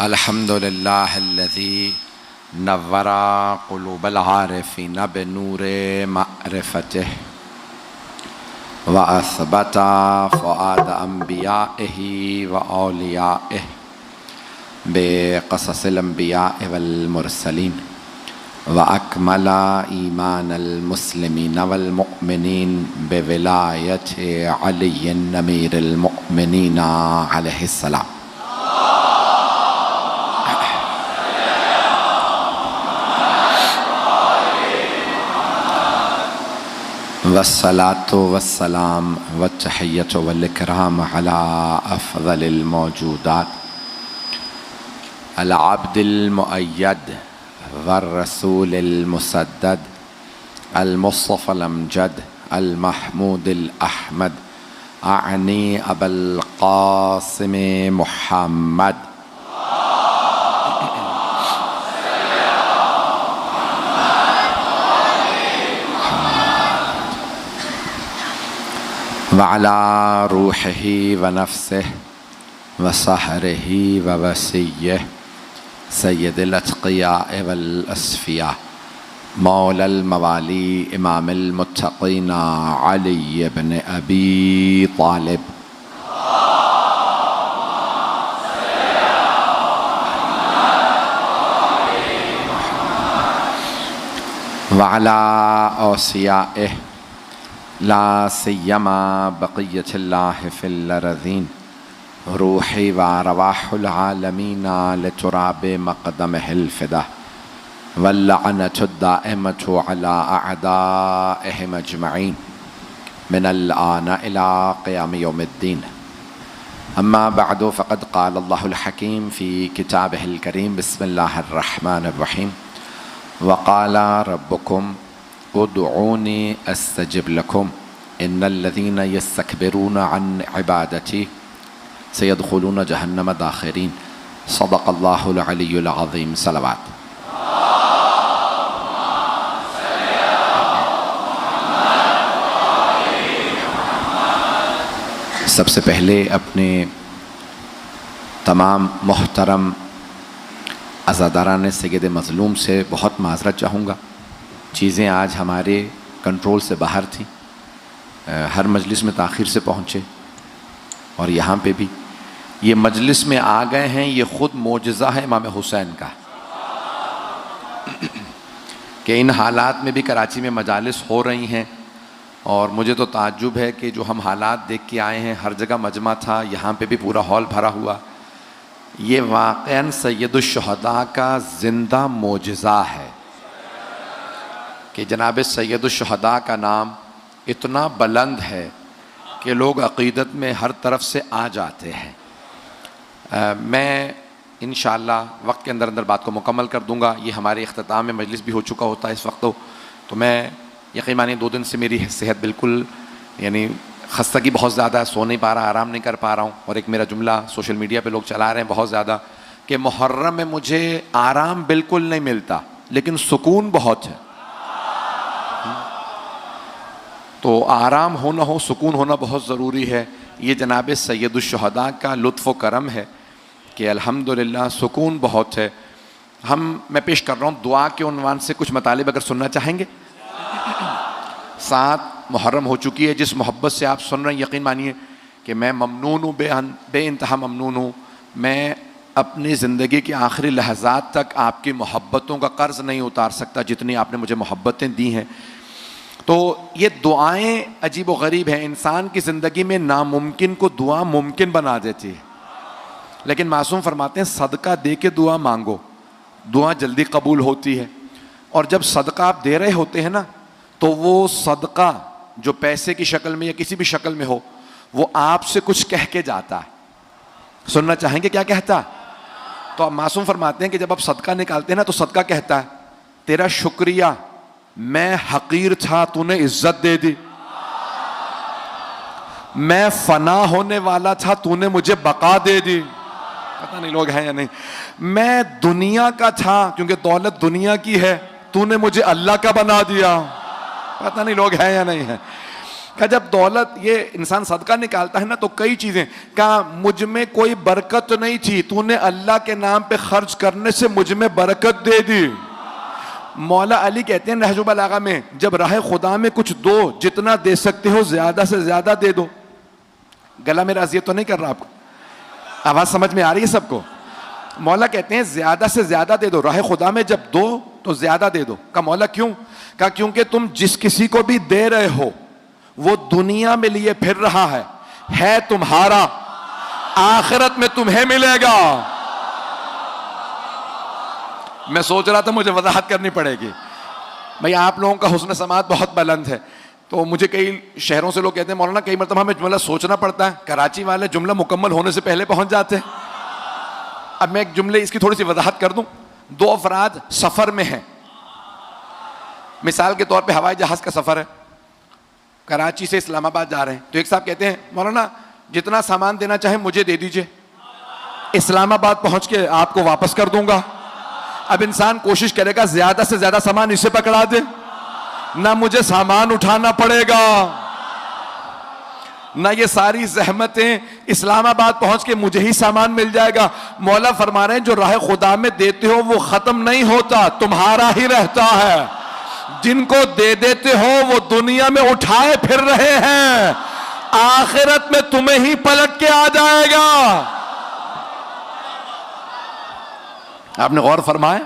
अल्हम्दुलिल्लाहिल्लज़ी नव्वरा क़ुलूबल आरिफ़ीन बिनूरे मअरिफ़तिह व असबता फ़ुआद अंबियाइही व औलियाइह बिक़ससिल अंबियाइ वल मुरसलीन व अकमला ईमानल मुस्लिमीन वल मुअमिनीन बिविलायति अलीय्यिन अमीरिल मुअमिनीन अलैहिस्सलाम। वस्सलातु वस्सलाम वत्तहिय्यतु वल इकराम अला अफ़ज़लिल मौजूदात अल अब्दिल मुअय्यद वर रसूलिल मुसद्दद अल मुस्तफ़ल अमजद अल महमूदिल अहमद आनी अबुल क़ासिम मुहम्मद व अला रूहिही व नफ्सिही व सहरिही व वसीय्यिही सय्यदिल अत्क़ियाए वल अस्फ़िया मौलल मवाली इमामिल मुत्तक़ीन अली इब्न अबी तालिब व अला औसियाइही ला सिय्यमा बक़िय्यतिल्लाहि फ़िल अरज़ीन रूही व अरवाहुल आलमीन लितुराबि मक़दमिहिल फ़िदा वल लअनतु दाइमतु अला अअदाइहिम अजमईन मिनल आन इला क़ियाम यौमिद्दीन। अम्मा बअदु फ़क़द क़ाल अल्लाहुल हकीम फ़ी किताबिहिल करीम बिस्मिल्लाहिर रहमानिर रहीम व क़ाल रब्बुकुम उदऊनी अस्तजिब लकुम इन्नल्लज़ीना यस्तकबिरून अन इबादती सयदखुलून जहन्नम दाखिरीन। सदक़ल्लाहुल अलियुल अज़ीम। सलवात। सबसे पहले अपने तमाम मोहतरम अज़ादारान सय्यद मज़लूम से बहुत माज़रत चाहूँगा। चीज़ें आज हमारे कंट्रोल से बाहर थी। हर मजलिस में ताख़ीर से पहुँचे और यहाँ पे भी ये मजलिस में आ गए हैं। ये ख़ुद मोजज़ा है इमाम हुसैन का कि इन हालात में भी कराची में मजालिस हो रही हैं। और मुझे तो ताज्जुब है कि जो हम हालात देख के आए हैं, हर जगह मजमा था, यहाँ पे भी पूरा हॉल भरा हुआ। ये वाक़अन सय्यदुश्शुहदा का ज़िंदा मोजज़ा है कि जनाब सय्यदुश्शुहदा का नाम इतना बुलंद है कि लोग अक़ीदत में हर तरफ से आ जाते हैं। मैं इंशाअल्लाह वक्त के अंदर अंदर बात को मुकम्मल कर दूंगा। ये हमारे इख्तिताम में मजलिस भी हो चुका होता है इस वक्त। तो मैं यकीन मानिए 2 दिन से मेरी सेहत बिल्कुल यानी खस्तगी बहुत ज़्यादा है, सो नहीं पा रहा, आराम नहीं कर पा रहा हूँ। और एक मेरा जुमला सोशल मीडिया पे लोग चला रहे हैं बहुत ज़्यादा कि मुहर्रम में मुझे आराम बिल्कुल नहीं मिलता लेकिन सुकून बहुत है। तो आराम हो ना हो, सुकून होना बहुत ज़रूरी है। ये जनाब सय्यदुश्शुहदा का लुत्फ़ व करम है कि अल्हम्दुलिल्लाह सुकून बहुत है। मैं पेश कर रहा हूँ दुआ के उन्वान से कुछ मतालिब अगर सुनना चाहेंगे। 7 मुहर्रम हो चुकी है। जिस मोहब्बत से आप सुन रहे हैं यकीन मानिए कि मैं ममनून हूँ, बेइंतहा ममनून हूँ। मैं अपनी ज़िंदगी के आखिरी लहज़ात तक आपकी मोहब्बतों का कर्ज़ नहीं उतार सकता जितनी आपने मुझे मोहब्बतें दी हैं। तो ये दुआएं अजीब व गरीब हैं। इंसान की ज़िंदगी में नामुमकिन को दुआ मुमकिन बना देती है। लेकिन मासूम फरमाते हैं सदका दे के दुआ मांगो, दुआ जल्दी कबूल होती है। और जब सदका आप दे रहे होते हैं ना, तो वो सदका जो पैसे की शक्ल में या किसी भी शक्ल में हो, वो आपसे कुछ कह के जाता है। सुनना चाहेंगे क्या कहता है? तो आप मासूम फरमाते हैं कि जब आप सदका निकालते हैं ना, तो सदका कहता है तेरा शुक्रिया, मैं हकीर था तूने इज्जत दे दी, मैं फना होने वाला था तूने मुझे बका दे दी। पता नहीं लोग हैं या नहीं। मैं दुनिया का था क्योंकि दौलत दुनिया की है, तूने मुझे अल्लाह का बना दिया। पता नहीं लोग हैं या नहीं है। क्या जब दौलत ये इंसान सदका निकालता है ना तो कई चीजें, क्या मुझ में कोई बरकत नहीं थी, तूने अल्लाह के नाम पे खर्च करने से मुझ में बरकत दे दी। मौला अली कहते हैं नहजुल बलागा में, जब राह खुदा में कुछ दो, जितना दे सकते हो ज्यादा से ज्यादा दे दो। गला मेरा अजियत तो नहीं कर रहा आपको? आवाज समझ में आ रही है सबको? मौला कहते हैं ज्यादा से ज्यादा दे दो, राह खुदा में जब दो तो ज्यादा दे दो। का मौला क्यों? का क्योंकि तुम जिस किसी को भी दे रहे हो वो दुनिया में लिए फिर रहा है तुम्हारा, आखिरत में तुम्हें मिलेगा। मैं सोच रहा था मुझे वजाहत करनी पड़ेगी भाई, आप लोगों का हुस्न समात बहुत बुलंद है, तो मुझे कई शहरों से लोग कहते हैं मौलाना कई मरतबा हमें जुमला सोचना पड़ता है, कराची वाले जुमला मुकम्मल होने से पहले पहुंच जाते हैं। अब मैं एक जुमले इसकी थोड़ी सी वजाहत कर दूं। दो अफराद सफर में हैं, मिसाल के तौर पे हवाई जहाज का सफर है, कराची से इस्लामाबाद जा रहे हैं, तो एक साहब कहते हैं मौलाना जितना सामान देना चाहे मुझे दे दीजिए, इस्लामाबाद पहुंच के आपको वापस कर दूंगा। अब इंसान कोशिश करेगा ज्यादा से ज्यादा सामान इसे पकड़ा दे, ना मुझे सामान उठाना पड़ेगा, ना ये सारी जहमतें, इस्लामाबाद पहुंच के मुझे ही सामान मिल जाएगा। मौला फरमा रहे हैं जो राह खुदा में देते हो वो खत्म नहीं होता, तुम्हारा ही रहता है। जिनको दे देते हो वो दुनिया में उठाए फिर रहे हैं, आखिरत में तुम्हें ही पलट के आ जाएगा। आपने गौर फरमाया?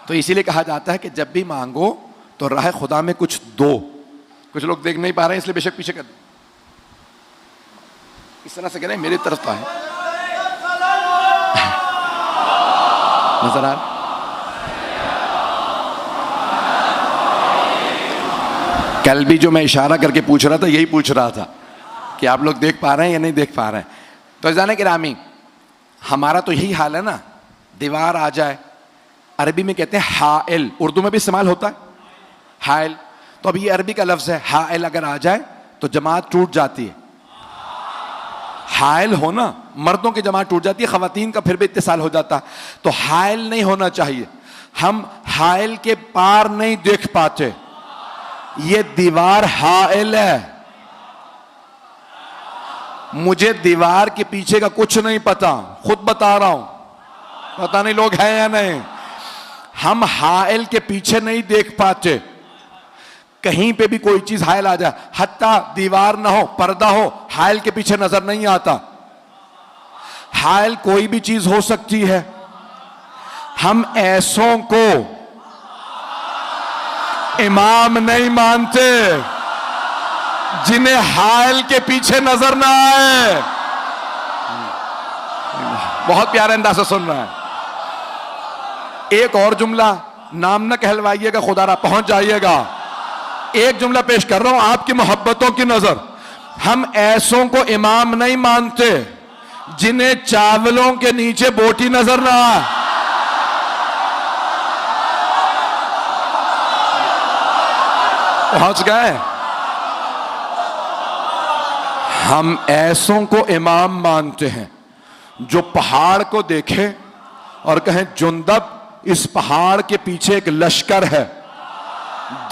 तो इसीलिए कहा जाता है कि जब भी मांगो तो राह खुदा में कुछ दो। कुछ लोग देख नहीं पा रहे हैं इसलिए बेशक पीछे कर इस तरह से कह रहे हैं, मेरी तरफ तो है नजर आ रहा? कल भी जो मैं इशारा करके पूछ रहा था यही पूछ रहा था कि आप लोग देख पा रहे हैं या नहीं देख पा रहे हैं। तो जाने कि रामी हमारा तो यही हाल है ना, दीवार आ जाए, अरबी में कहते हैं हाइल, उर्दू में भी इस्तेमाल होता है हाइल, तो अब ये अरबी का लफ्ज है, हाइल अगर आ जाए तो जमात टूट जाती है। हाइल होना, मर्दों की जमात टूट जाती है, खवातीन का फिर भी इत्तिसाल हो जाता है। तो हाइल नहीं होना चाहिए, हम हाइल के पार नहीं देख पाते, ये दीवार हाइल है। मुझे दीवार के पीछे का कुछ नहीं पता, खुद बता रहा हूं, पता नहीं लोग हैं या नहीं। हम हाइल के पीछे नहीं देख पाते, कहीं पे भी कोई चीज हाइल आ जाए, हत्ता दीवार ना हो, पर्दा हो, हाइल के पीछे नजर नहीं आता। हाइल कोई भी चीज हो सकती है। हम ऐसों को इमाम नहीं मानते जिन्हें हाइल के पीछे नजर ना आए। बहुत प्यारे अंदाज से सुन रहा है। एक और जुमला, नाम न कहलवाइएगा, खुदारा पहुंच जाइएगा। एक जुमला पेश कर रहा हूं आपकी मोहब्बतों की नजर। हम ऐसों को इमाम नहीं मानते जिन्हें चावलों के नीचे बोटी नजर ना आए। पहुंच गए? हम ऐसों को इमाम मानते हैं जो पहाड़ को देखे और कहें जुंदब इस पहाड़ के पीछे एक लश्कर है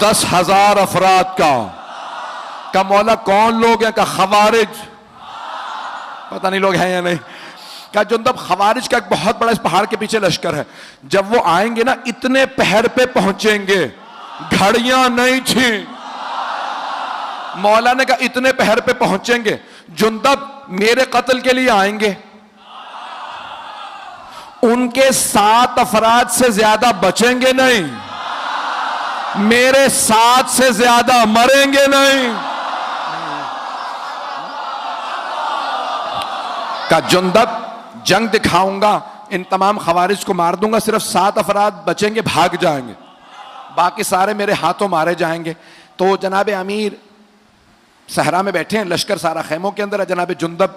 10,000 अफराद का मौला कौन लोग हैं? का खवारिज, पता नहीं लोग हैं या नहीं। का जुंदब खवारिज का एक बहुत बड़ा इस पहाड़ के पीछे लश्कर है। जब वो आएंगे ना इतने पहर पे पहुंचेंगे, घड़ियां नहीं थी। मौला ने कहा इतने पहर पे पहुंचेंगे, जुंदब मेरे कत्ल के लिए आएंगे, उनके 7 अफराद से ज्यादा बचेंगे नहीं, मेरे 7 से ज्यादा मरेंगे नहीं। का जुंदब जंग दिखाऊंगा, इन तमाम खवारिज को मार दूंगा, सिर्फ 7 अफराद बचेंगे, भाग जाएंगे, बाकी सारे मेरे हाथों मारे जाएंगे। तो जनाब अमीर सहरा में बैठे हैं, लश्कर सारा खेमों के अंदर है, जनाब जुंदब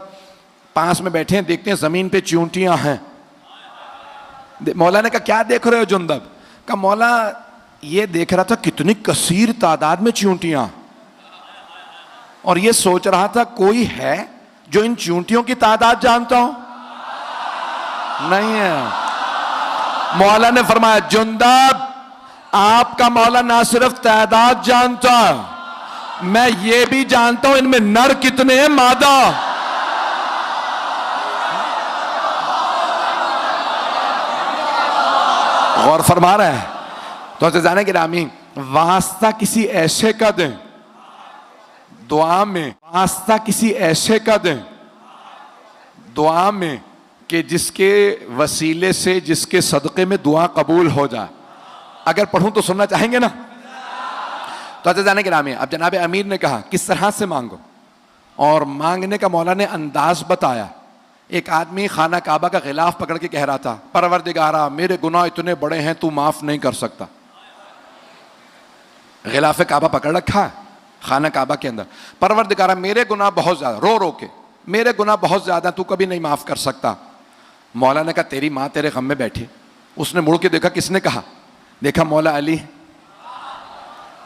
पास में बैठे हैं, देखते हैं जमीन पे चींटियां हैं। मौला ने कहा क्या देख रहे हो जुंदब? का मौला ये देख रहा था कितनी कसीर तादाद में चींटियां, और ये सोच रहा था कोई है जो इन चींटियों की तादाद जानता हो? नहीं है। मौला ने फरमाया जुंदब आपका मौला ना सिर्फ तादाद जानता, मैं ये भी जानता हूं इनमें नर कितने हैं, मादा। गौर फरमा रहे हैं। तो जाने गिरामी, वास्ता किसी ऐसे का दें दुआ में, वास्ता किसी ऐसे का दें दुआ में कि जिसके वसीले से, जिसके सदक़े में दुआ कबूल हो जाए। अगर पढ़ूं तो सुनना चाहेंगे ना? तो जाने गिरामी, अब जनाब अमीर ने कहा किस तरह से मांगो, और मांगने का मौला ने अंदाज बताया। एक आदमी खाना काबा का गिलाफ पकड़ के कह रहा था, परवरदिगारा मेरे गुनाह इतने बड़े हैं तू माफ नहीं कर सकता। गिलाफ काबा पकड़ रखा है खाना काबा के अंदर, परवरदिगारा मेरे गुनाह बहुत ज्यादा, रो रो के मेरे गुनाह बहुत ज्यादा, तू कभी नहीं माफ कर सकता। मौला ने कहा तेरी माँ तेरे गम में बैठी। उसने मुड़ के देखा, किसने कहा? देखा मौला अली।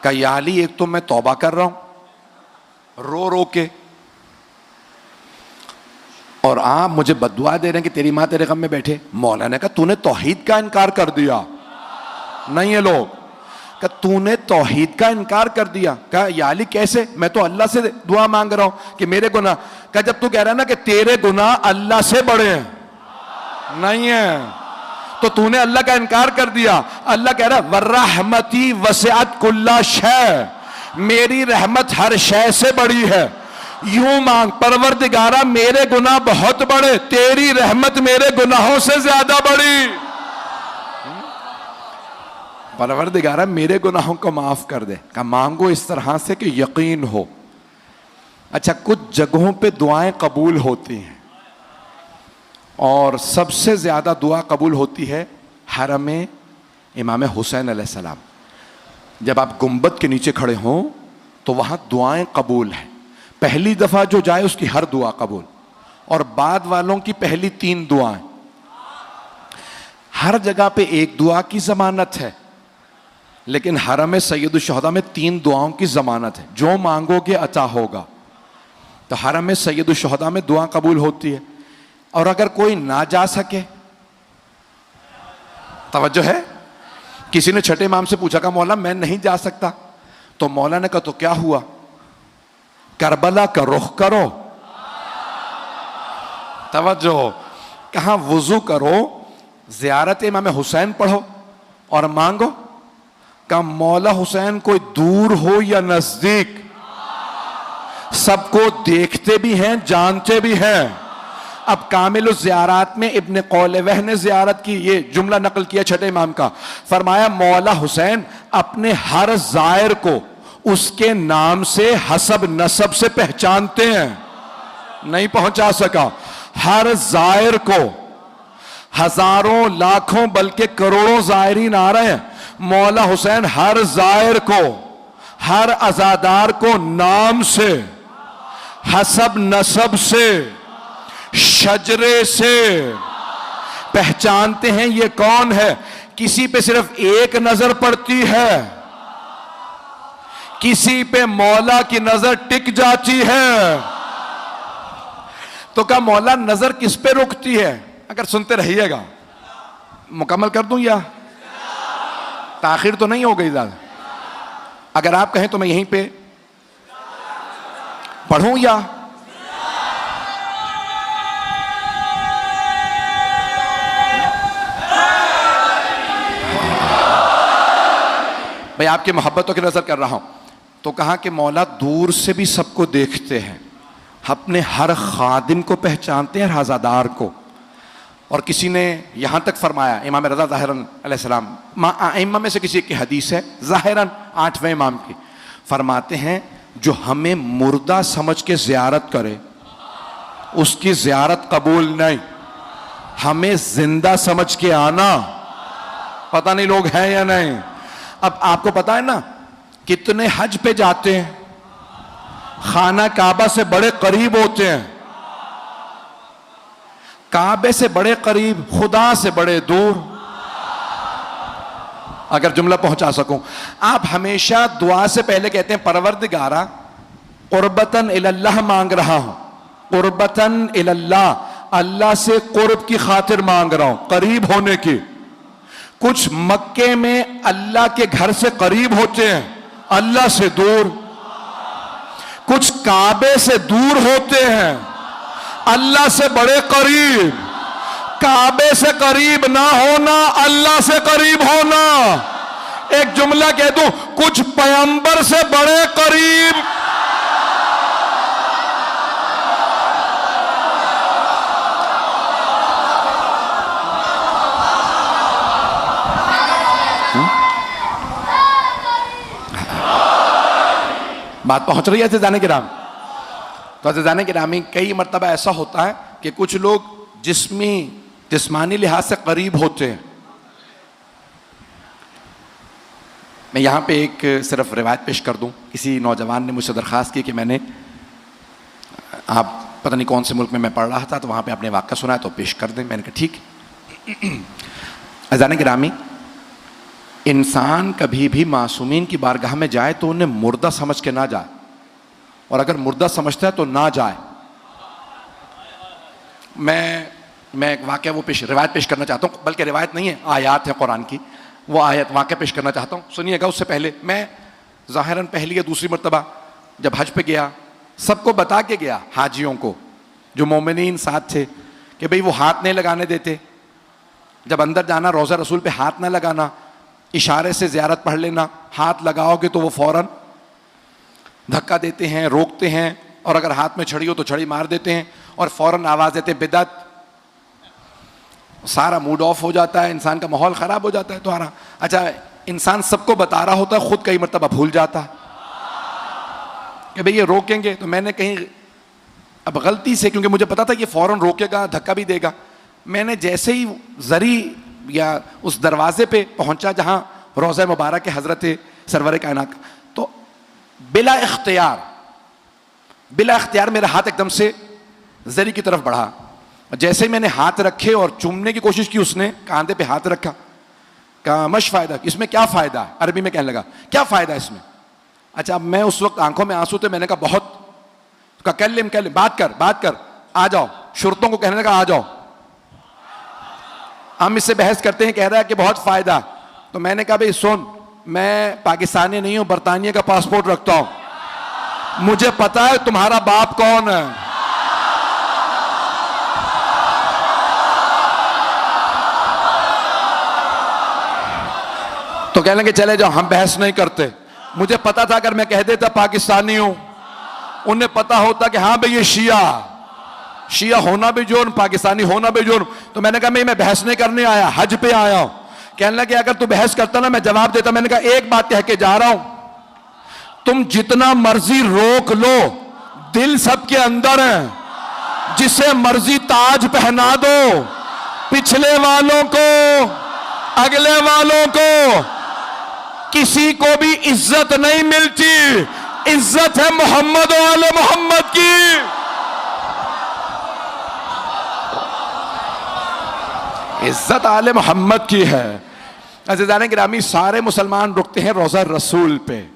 कहा या अली, एक तो मैं तौबा कर रहा हूं रो रो के, और आप मुझे बद्दुआ दे रहे हैं कि तेरी माँ तेरे गम में बैठे। मौला ने कहा तूने तौहीद का इनकार कर दिया। नहीं है लोग, कहा तूने तौहीद का इनकार कर दिया। कहा या अली कैसे? मैं तो अल्लाह से दुआ मांग रहा हूं कि मेरे गुनाह। कहा जब तू कह रहा है ना कि तेरे गुनाह अल्लाह से बड़े हैं, नहीं है, तो तूने अल्लाह का इनकार कर दिया। अल्लाह कह रहा है वर्रहमती वसिअत कुल्ला शै, मेरी रहमत हर शय से बड़ी है। यूं मांग, परवरदिगारा मेरे गुनाह बहुत बड़े, तेरी रहमत मेरे गुनाहों से ज्यादा बड़ी। परवरदिगारा मेरे गुनाहों को माफ कर दे। का मांगो इस तरह से कि यकीन हो। अच्छा, कुछ जगहों पे दुआएं कबूल होती हैं, और सबसे ज्यादा दुआ कबूल होती है हरम इमाम हुसैन अलैहिस्सलाम। जब आप गुंबद के नीचे खड़े हों तो वहां दुआएं कबूल हैं। पहली दफा जो जाए उसकी हर दुआ कबूल, और बाद वालों की पहली 3 दुआएं। हर जगह पे एक दुआ की जमानत है, लेकिन हरम सैयद शुहदा में 3 दुआओं की जमानत है। जो मांगोगे अता होगा। तो हरम सैयद शुहदा में दुआ कबूल होती है। और अगर कोई ना जा सके, तवज्जो है, किसी ने छठे इमाम से पूछा, का मौला मैं नहीं जा सकता। तो मौला ने कहा तो क्या हुआ, करबला का रुख करो। तवज्जो, कहा वुजू करो, ज़ियारत इमाम हुसैन पढ़ो और मांगो। का मौला हुसैन कोई दूर हो या नजदीक, सबको देखते भी हैं, जानते भी हैं। अब कामिल ज़ियारत में इब्न कौलवह ने ज़ियारत की, ये जुमला नकल किया छठे इमाम का। फरमाया मौला हुसैन अपने हर ज़ायर को उसके नाम से, हसब नसब से पहचानते हैं। नहीं पहुंचा सका, हर ज़ायर को, हजारों लाखों बल्कि करोड़ों ज़ायरीन आ रहे हैं, मौला हुसैन हर ज़ायर को, हर अज़ादार को नाम से, हसब नसब से, शजरे से पहचानते हैं ये कौन है। किसी पे सिर्फ एक नजर पड़ती है, किसी पे मौला की नजर टिक जाती है। तो क्या मौला नजर किस पे रुकती है? अगर सुनते रहिएगा, मुकम्मल कर दूं या ताखिर तो नहीं हो गई ज्यादा? अगर आप कहें तो मैं यहीं पे पढ़ूं या भाई आपकी मोहब्बतों की नजर कर रहा हूं। तो कहा कि मौला दूर से भी सबको देखते हैं, अपने हर खादिम को पहचानते हैं, हर हज़ादार को। और किसी ने यहां तक फरमाया, इमाम रज़ा ज़ाहिरन अलैहिस्सलाम, आइम्मा में से किसी की हदीस है, ज़ाहिरन 8वें इमाम की, फरमाते हैं जो हमें मुर्दा समझ के ज़ियारत करे उसकी ज़ियारत कबूल नहीं, हमें जिंदा समझ के आना। पता नहीं लोग हैं या नहीं। अब आपको पता है ना कितने हज पे जाते हैं, खाना काबा से बड़े करीब होते हैं, काबे से बड़े करीब, खुदा से बड़े दूर। अगर जुमला पहुंचा सकूं, आप हमेशा दुआ से पहले कहते हैं परवरदिगारा कुर्बतन इलल्लाह मांग रहा हूं, कुर्बतन इलल्लाह, अल्लाह से कुर्ब की खातिर मांग रहा हूं, करीब होने की। कुछ मक्के में अल्लाह के घर से करीब होते हैं, अल्लाह से दूर। कुछ काबे से दूर होते हैं, अल्लाह से बड़े करीब। काबे से करीब ना होना, अल्लाह से करीब होना। एक जुमला कह दूं, कुछ पैगंबर से बड़े करीब। बात पहुंच रही है अज़ीज़ान किराम? तो अज़ीज़ान किरामी, कई मर्तबा ऐसा होता है कि कुछ लोग जिस्मानी लिहाज से करीब होते हैं। मैं यहाँ पे एक सिर्फ रिवायत पेश कर दूँ। किसी नौजवान ने मुझसे दरख्वास्त की कि मैंने, आप पता नहीं कौन से मुल्क में मैं पढ़ रहा था, तो वहाँ पे आपने वाक़या सुना है तो पेश कर दें। मैंने कहा ठीक। अज़ीज़ान किरामी, इंसान कभी भी मासूमीन की बारगाह में जाए तो उन्हें मुर्दा समझ के ना जाए, और अगर मुर्दा समझता है तो ना जाए। मैं एक वाक़या रिवायत पेश करना चाहता हूँ, बल्कि रिवायत नहीं है, आयत है कुरान की। वो आयत वाक़या पेश करना चाहता हूँ, सुनिएगा। उससे पहले मैं ज़ाहिरन पहली या दूसरी मर्तबा जब हज पे गया, सबको बता के गया, हाजियों को जो मोमिनीन साथ थे, कि भाई वो हाथ नहीं लगाने देते। जब अंदर जाना, रोज़ा रसूल पे हाथ ना लगाना, इशारे से ज़ियारत पढ़ लेना। हाथ लगाओगे तो वो फ़ौरन धक्का देते हैं, रोकते हैं, और अगर हाथ में छड़ी हो तो छड़ी मार देते हैं और फ़ौरन आवाज़ देते बिदअत। सारा मूड ऑफ हो जाता है, इंसान का माहौल ख़राब हो जाता है तुम्हारा। अच्छा, इंसान सबको बता रहा होता है, खुद कई मरतबा भूल जाता है कि भाई ये रोकेंगे। तो मैंने कहीं अब गलती से, क्योंकि मुझे पता था ये फ़ौरन रोकेगा, धक्का भी देगा, मैंने जैसे ही ज़री या उस दरवाजे पे पहुंचा जहां रोज़ा मुबारक के हज़रत सरवर कायनात, तो बिला इख्तियार मेरा हाथ एकदम से ज़री की तरफ बढ़ा। जैसे ही मैंने हाथ रखे और चूमने की कोशिश की, उसने कांधे पे हाथ रखा, कहा मश फ़ायदा, इसमें क्या फ़ायदा है? अरबी में कहने लगा, क्या फ़ायदा है इसमें? अच्छा, अब मैं उस वक्त आंखों में आंसू थे, मैंने कहा बहुत, कहा कल्लिम, बात कर, आ जाओ। शुरतों को कहने लगा आ जाओ, हम इससे बहस करते हैं, कह रहा है कि बहुत फायदा। तो मैंने कहा भाई सुन, मैं पाकिस्तानी नहीं हूं, बरतानिया का पासपोर्ट रखता हूं, मुझे पता है तुम्हारा बाप कौन है। तो कहने लगे चले जाओ, हम बहस नहीं करते। मुझे पता था अगर मैं कह देता पाकिस्तानी हूं, उन्हें पता होता कि हाँ भाई ये शिया होना भी जुर्म, पाकिस्तानी होना भी जुर्म। तो मैंने कहा मैं बहस नहीं करने आया, हज पे आया हूं। कहने लगे अगर तू बहस करता ना मैं जवाब देता। मैंने कहा एक बात कह के जा रहा हूं, तुम जितना मर्जी रोक लो, दिल सबके अंदर है। जिसे मर्जी ताज पहना दो, पिछले वालों को, अगले वालों को, किसी को भी इज्जत नहीं मिलती। इज्जत है मोहम्मद और आले मोहम्मद की। इज्जत आले मोहम्मद की है। अज़ीज़ान गिरामी, सारे मुसलमान रुकते हैं रोज़ा रसूल पे,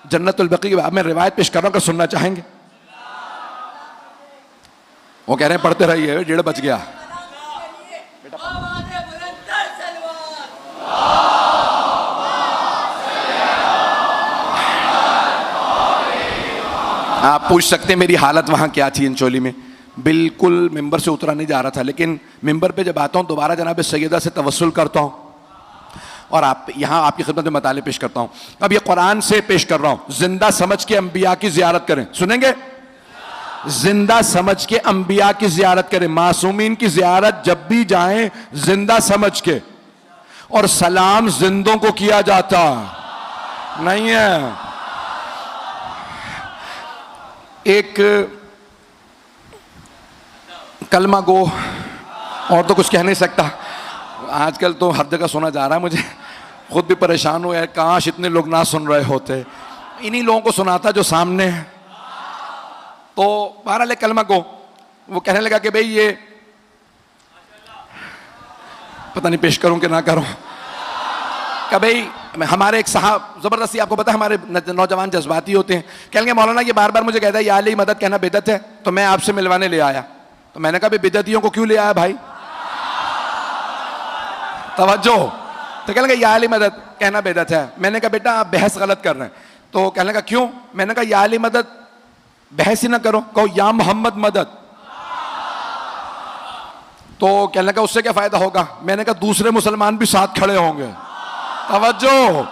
जन्नतुल बकी। मैं रिवायत पेश कर रहा हूं, अगर सुनना चाहेंगे। वो कह रहे हैं पढ़ते रहिए, 1:30 बज गया। आप पूछ सकते हैं मेरी हालत वहां क्या थी इंचोली में। बिल्कुल मिंबर से उतरा नहीं जा रहा था, लेकिन मिंबर पे जब आता हूँ दोबारा जनाब सैयदा से तवस्सुल करता हूँ और आप यहाँ आपकी खिदमत में मताले पेश करता हूँ। अब ये कुरान से पेश कर रहा हूँ। जिंदा समझ के अंबिया की ज़ियारत करें, सुनेंगे? जिंदा समझ के अंबिया की ज़ियारत करें। मासूमीन की ज़ियारत जब भी जाएं जिंदा समझ के, और सलाम जिंदों को किया जाता नहीं है। एक कलमा गो, और तो कुछ कह नहीं सकता। आजकल तो हर जगह सुना जा रहा है, मुझे खुद भी परेशान हुआ है, काश इतने लोग ना सुन रहे होते। इन्हीं लोगों को सुनाता जो सामने है। तो बहरहाल कलमा गो वो कहने लगा कि भाई ये पता नहीं पेश करूं कि ना करूं। कि भाई हमारे एक साहब, जबरदस्ती, आपको पता है हमारे नौजवान जज्बाती होते हैं। कहेंगे मौलाना ये बार बार मुझे कहता है या अली मदद कहना बिदअत है, तो मैं आपसे मिलवाने ले आया। तो मैंने कहा बिदअतियों को क्यों ले आया भाई, तवज्जो। तो कहने लगा या अली मदद कहना बिदअत है। मैंने कहा बेटा आप बहस गलत कर रहे हैं। तो कहने लगा क्यों? मैंने कहा या अली मदद बहस ही ना करो, कहो या मोहम्मद मदद। तो कहने लगा उससे क्या फायदा होगा? मैंने कहा दूसरे मुसलमान भी साथ खड़े होंगे। तवज्जो।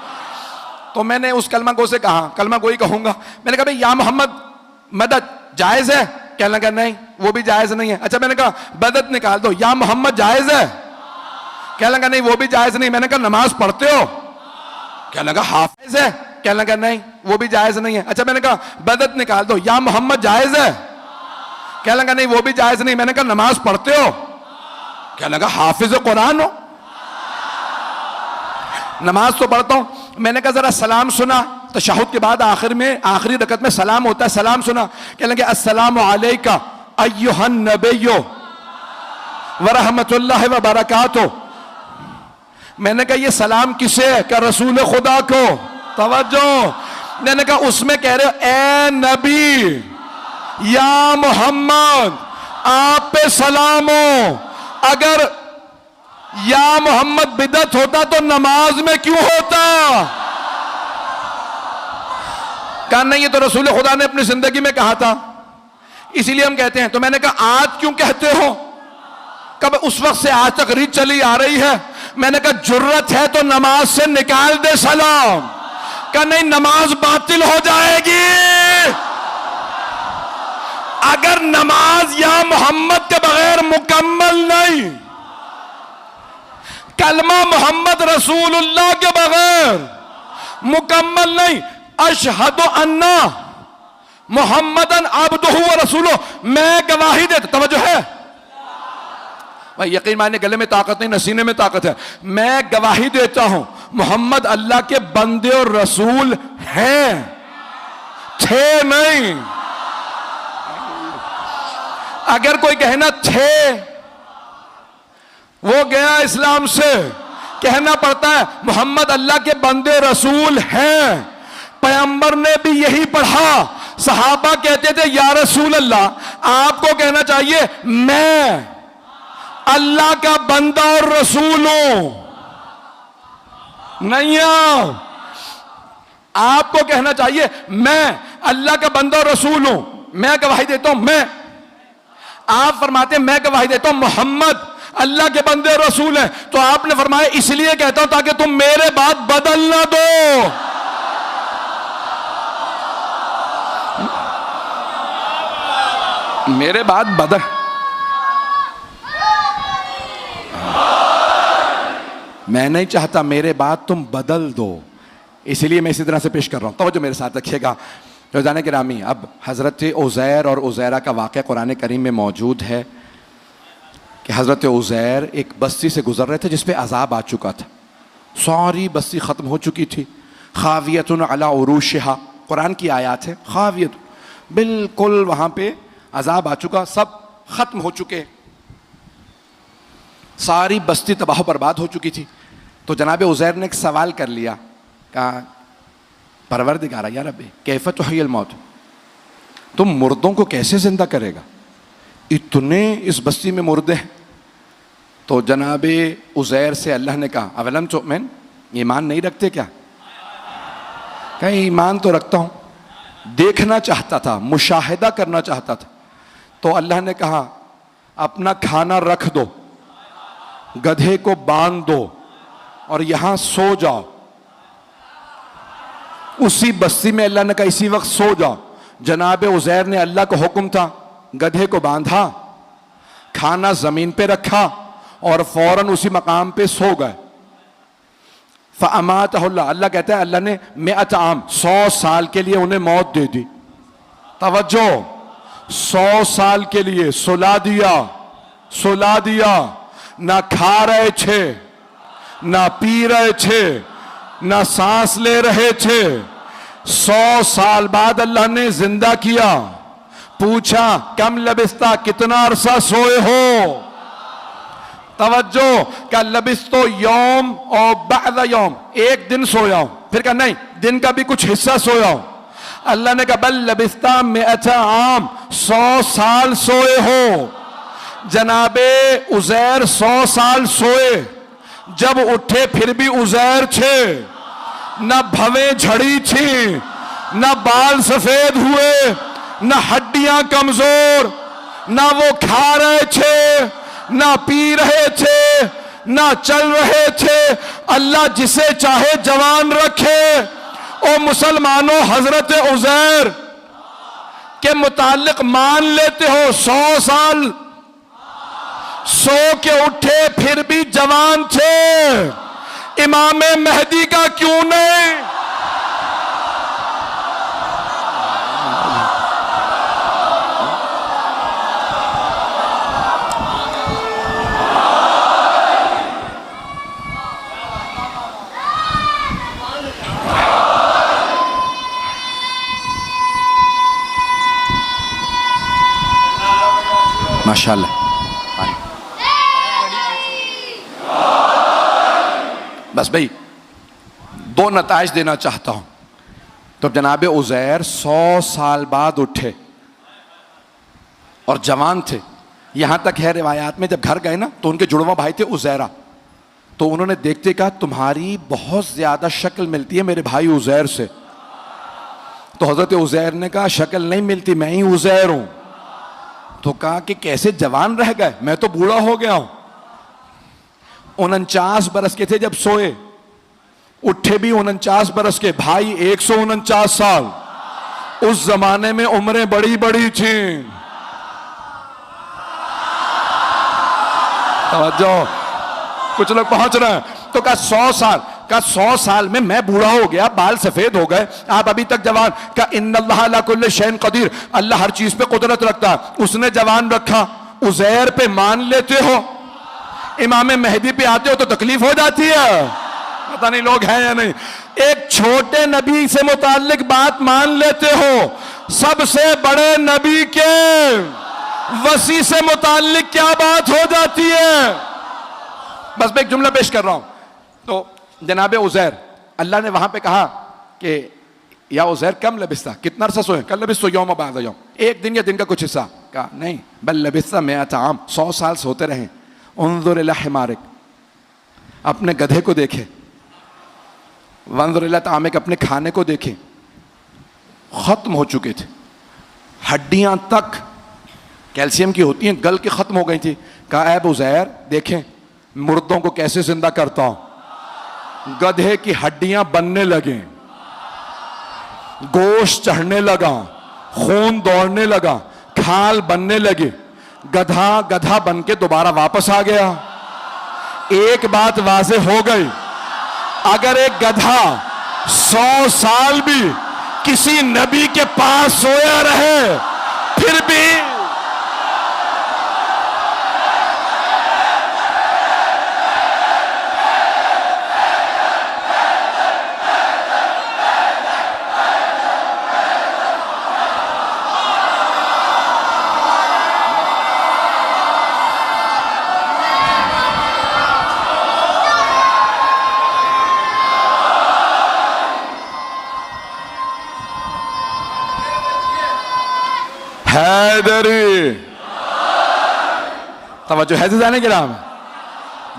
तो मैंने उस कलमा गो से कहा, कलमा गोई कहूंगा, मैंने कहा भाई या मोहम्मद मदद जायज है? कहने लगा नहीं वो भी जायज नहीं है। अच्छा मैंने कहा मदद निकाल दो, या मोहम्मद जायज है? कहने लगा नहीं वो भी जायज नहीं। मैंने कहा नमाज पढ़ते हो? कहने लगा हाफिज है? कहने लगा नहीं वो भी जायज नहीं है। अच्छा मैंने कहा मदद निकाल दो, या मोहम्मद जायज है? कहने लगा नहीं वो भी जायज नहीं। मैंने कहा नमाज पढ़ते हो? कहने लगा हाफिज कुरान हो। नमाज तो पढ़ता हूं। मैंने कहा जरा सलाम सुना, तशहुद के बाद आखिर में आखिरी रकत में सलाम होता है, सलाम सुना। कहने लगे अस्सलामु अलैका अय्युहन नबिय्यो व रहमतुल्लाहि व बरकातुहू। मैंने कहा ये सलाम किसे है? क्या रसूल खुदा को? तवज्जो। मैंने कहा उसमें कह रहे हो ए नबी या मोहम्मद आप पे सलाम हो। अगर या मोहम्मद बिदअत होता तो नमाज में क्यों होता? कहा नहीं ये तो रसूल खुदा ने अपनी जिंदगी में कहा था, इसीलिए हम कहते हैं। तो मैंने कहा आज क्यों कहते हो? कब उस वक्त से आज तक रीत चली आ रही है। मैंने कहा जुर्रत है तो नमाज से निकाल दे सलाम। कहा नहीं नमाज बातिल हो जाएगी। अगर नमाज या मोहम्मद के बगैर मुकम्मल नहीं, कलमा मोहम्मद रसूलुल्लाह के बगैर मुकम्मल नहीं, अशहदु अन्ना मोहम्मदन अब्दुहु व रसूलुहु, मैं गवाही देता। तवज्जो है भाई, यकीन माने गले में ताकत नहीं, नसीने में ताकत है। मैं गवाही देता हूं मोहम्मद अल्लाह के बंदे और रसूल हैं, थे नहीं। अगर कोई कहना थे वो गया इस्लाम से। कहना पड़ता है मोहम्मद अल्लाह के बंदे रसूल हैं। पैगंबर ने भी यही पढ़ा। सहाबा कहते थे या रसूल अल्लाह, आपको कहना चाहिए मैं अल्लाह का बंदा और रसूल हूं। नहीं आपको कहना चाहिए मैं अल्लाह का बंदा और रसूल हूं, मैं गवाही देता हूं। मैं आप फरमाते हैं मैं गवाही देता हूं मोहम्मद अल्लाह के बंदे और रसूल हैं। तो आपने फरमाया इसलिए कहता हूं ताकि तुम मेरे बात बदल ना दो। मेरे बात बदल, मैं नहीं चाहता मेरे बात तुम बदल दो, इसलिए मैं इसी तरह से पेश कर रहा हूं। तो जो मेरे साथ रखिएगा रोजाना गिरामी। अब हजरत उज़ैर और उज़ैरा का वाक़या कुरान करीम में मौजूद है कि हजरत उज़ैर एक बस्ती से गुजर रहे थे जिस पे अजाब आ चुका था। सारी बस्ती ख़त्म हो चुकी थी। खावियतुन अला उरूशिहा, कुरान की आयत है। खावियत, बिल्कुल वहाँ पे अजाब आ चुका, सब ख़त्म हो चुके, सारी बस्ती तबाह बर्बाद हो चुकी थी। तो जनाब उज़ैर ने एक सवाल कर लिया, कहा परवरदिगार या रब्बी कैफ़ तुह्यिल मौत, तुम मुर्दों को कैसे जिंदा करेगा? इतने इस बस्ती में मुर्दे हैं। तो जनाब उज़ैर से अल्लाह ने कहा अवलम तुअमिन, ईमान नहीं रखते क्या? कहीं ईमान तो रखता हूँ, देखना चाहता था, मुशाहिदा करना चाहता था। तो अल्लाह ने कहा अपना खाना रख दो, गधे को बांध दो और यहां सो जाओ। उसी बस्ती में अल्लाह ने कहा इसी वक्त सो जाओ। जनाब उज़ैर ने, अल्लाह का हुक्म था, गधे को बांधा, खाना जमीन पे रखा और फौरन उसी मकाम पे सो गए। फ़अमातहुल्लाह, अल्लाह कहता है अल्लाह ने 100 आम 100 साल के लिए उन्हें मौत दे दी। तवज्जो, 100 साल के लिए सुला दिया, सुला दिया। ना खा रहे थे, ना पी रहे थे, ना सांस ले रहे थे। 100 साल बाद अल्लाह ने जिंदा किया। पूछा कम लबिस्ता, कितना अरसा सोए हो? तवज्जो, क्या लबिस्तो यौम और बाद यौम, एक दिन सोया हूं। फिर कहा नहीं, दिन का भी कुछ हिस्सा सोया हूं। अल्लाह ने कहा बल लबिस्ता 100 आम, 100 साल सोए हो। जनाबे उज़ैर 100 साल सोए, जब उठे फिर भी उज़ैर थे। न भवें झड़ी थी, न बाल सफेद हुए, ना हड्डियां कमजोर, ना वो खा रहे थे, ना पी रहे थे, ना चल रहे थे। अल्लाह जिसे चाहे जवान रखे। ओ मुसलमानों, हजरत उज़ैर के मुतालिक मान लेते हो 100 साल सो के उठे फिर भी जवान थे, इमाम मेहदी का क्यों नहीं? माशाअल्लाह। बस भाई 2 नताइज देना चाहता हूं। तो जनाब उज़ैर 100 साल बाद उठे और जवान थे। यहां तक है रिवायात में, जब घर गए ना तो उनके जुड़वा भाई थे उज़ैरा, तो उन्होंने देखते कहा तुम्हारी बहुत ज्यादा शक्ल मिलती है मेरे भाई उज़ैर से। तो हजरत उज़ैर ने कहा शक्ल नहीं मिलती, मैं ही उज़ैर हूं। तो कहा कि कैसे जवान रह गए, मैं तो बूढ़ा हो गया हूं। 49 बरस के थे जब सोए, उठे भी 49 बरस के। भाई 149 साल। उस जमाने में उम्रें बड़ी बड़ी थी। तवज्जो, कुछ लोग पहुंच रहे हैं। तो कहा 100 साल का 100 साल में मैं बूढ़ा हो गया, बाल सफेद हो गए, आप अभी तक जवान। का इन्नल्लाह अला कुल्ली शैइन कदीर, अल्लाह हर चीज पे कुदरत रखता है, उसने जवान रखा। उज़ैर पे मान लेते हो, इमाम मेहदी पे आते हो तो तकलीफ हो जाती है। पता नहीं लोग हैं या नहीं। एक छोटे नबी से मुताल्लिक बात मान लेते हो, सबसे बड़े नबी के वसी से मुताल्लिक क्या बात हो जाती है। बस मैं एक जुमला पेश कर रहा हूं। तो जनाब उज़ैर, अल्लाह ने वहां पे कहा कि या उज़ैर कम लबिस्ता, कितना अरसा सोए? कल लबिस्तु यौम बाद यौम, एक दिन या दिन का कुछ हिस्सा। कहा नहीं, बल लबिस्ता मिअत आम, 100 साल सोते रहे। उन्जुर इला हिमारिक, अपने गधे को देखे। वंजुर इला तामिक, अपने खाने को देखे। खत्म हो चुके थे, हड्डियां तक कैल्शियम की होती हैं, गल के खत्म हो गई थी। कहा ऐ उज़ैर देखें मुर्दों को कैसे जिंदा करता हूं। गधे की हड्डियां बनने लगे, गोश्त चढ़ने लगा, खून दौड़ने लगा, खाल बनने लगे। गधा गधा बन के दोबारा वापस आ गया। एक बात वाज़े हो गई, अगर एक गधा 100 साल भी किसी नबी के पास सोया रहे फिर भी हैदरी। तवज्जो है अज़ीज़ाने किराम,